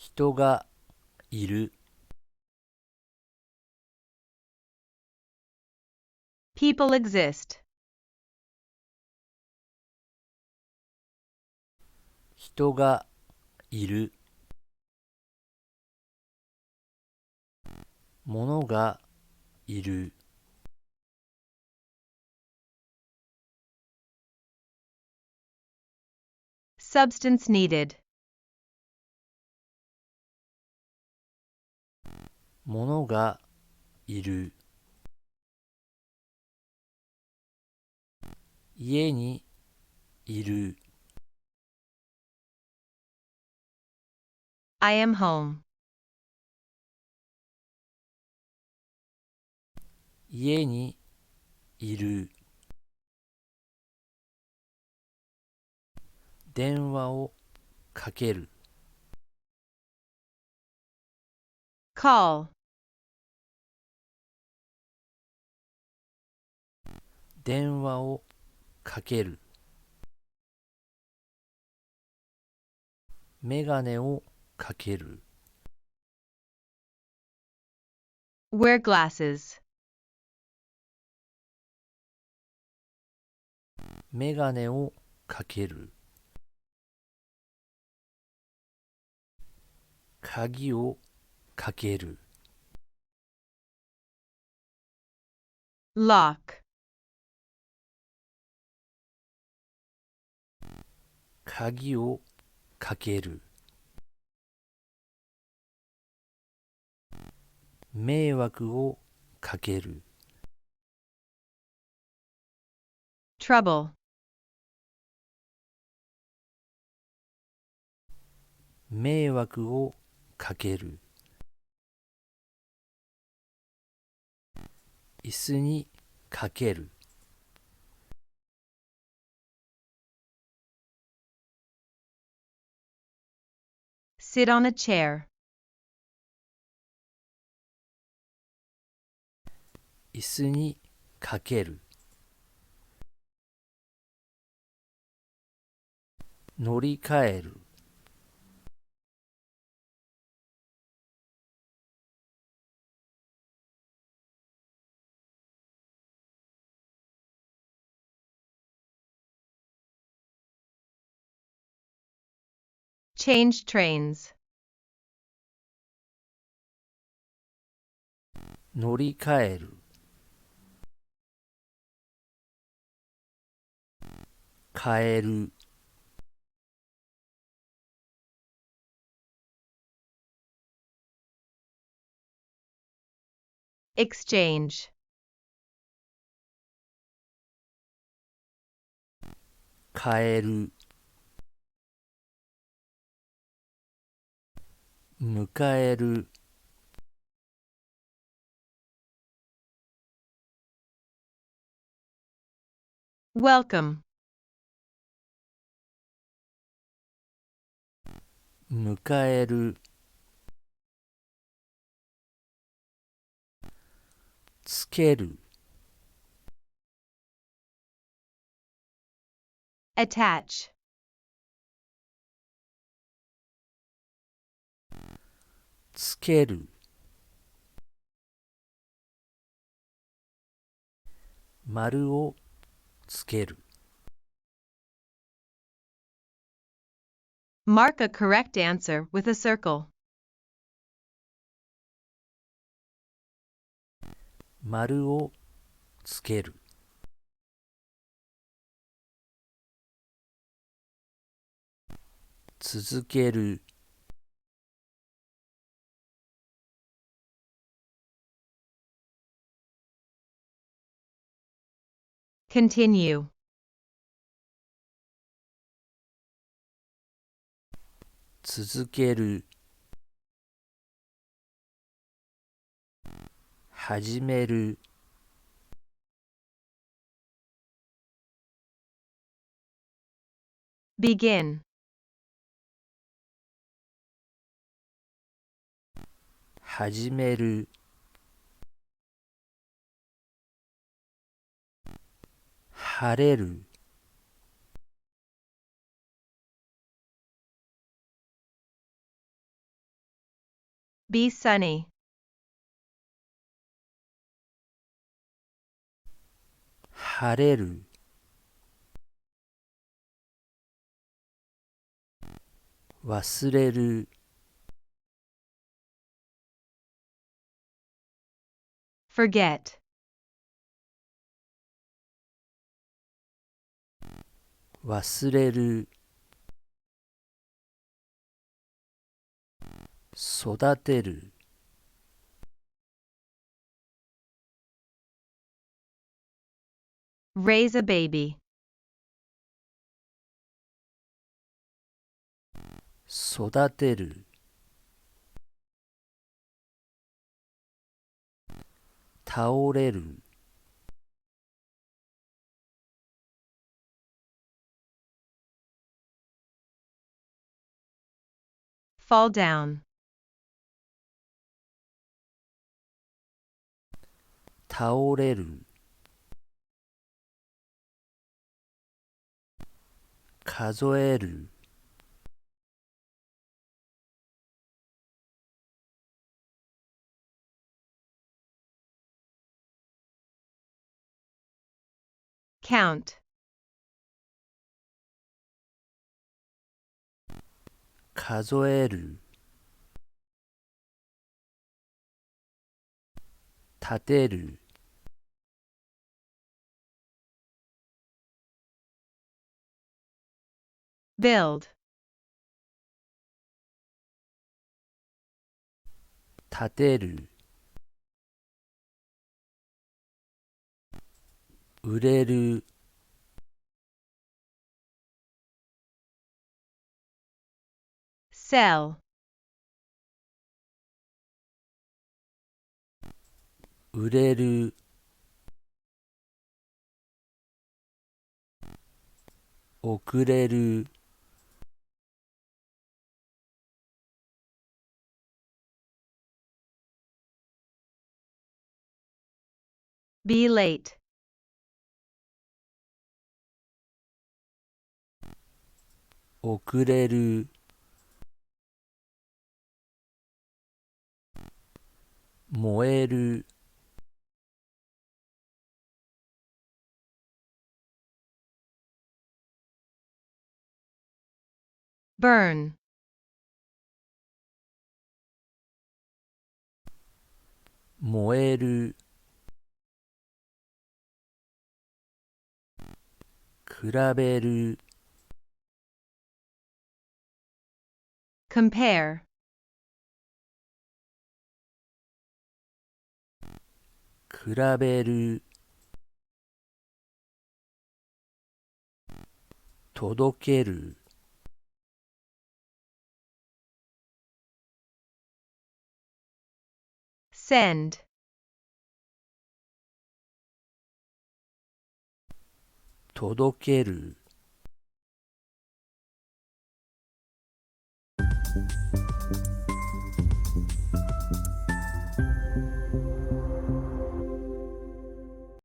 人がいる。People exist. 人がいる。物がいる。Substance needed. 物がいる。家にいる。I am home. 家にいる。電話をかける。Call. 電話をかける。メガネをかける。Wear glasses. メガネをかける。鍵をかける。Lock. 鍵をかける。迷惑をかける。Trouble. 迷惑をかける。椅子にかける。Sit on a chair. 椅子にかける。乗り換える。Change trains. 乗り換える。変える。Exchange. 変える。迎える。Welcome. 迎える。つける。Attach. つける。丸をつける。Mark a correct answer with a circle. 丸をつける。続ける。Continue. 続ける。始める。Begin. 始める。晴れる。Be sunny. 晴れる、忘れる、Forget. 忘れる、育てる、Raise a baby. 育てる、倒れる、Fall down. 倒れる、数える、Count. 数える、立てる、Build. 立てる、売れる、Sell. 売れる、遅れる、Be late. 遅れる、燃える、Burn. 燃える、比べる、Compare. 比べる、届ける、Send. 届ける。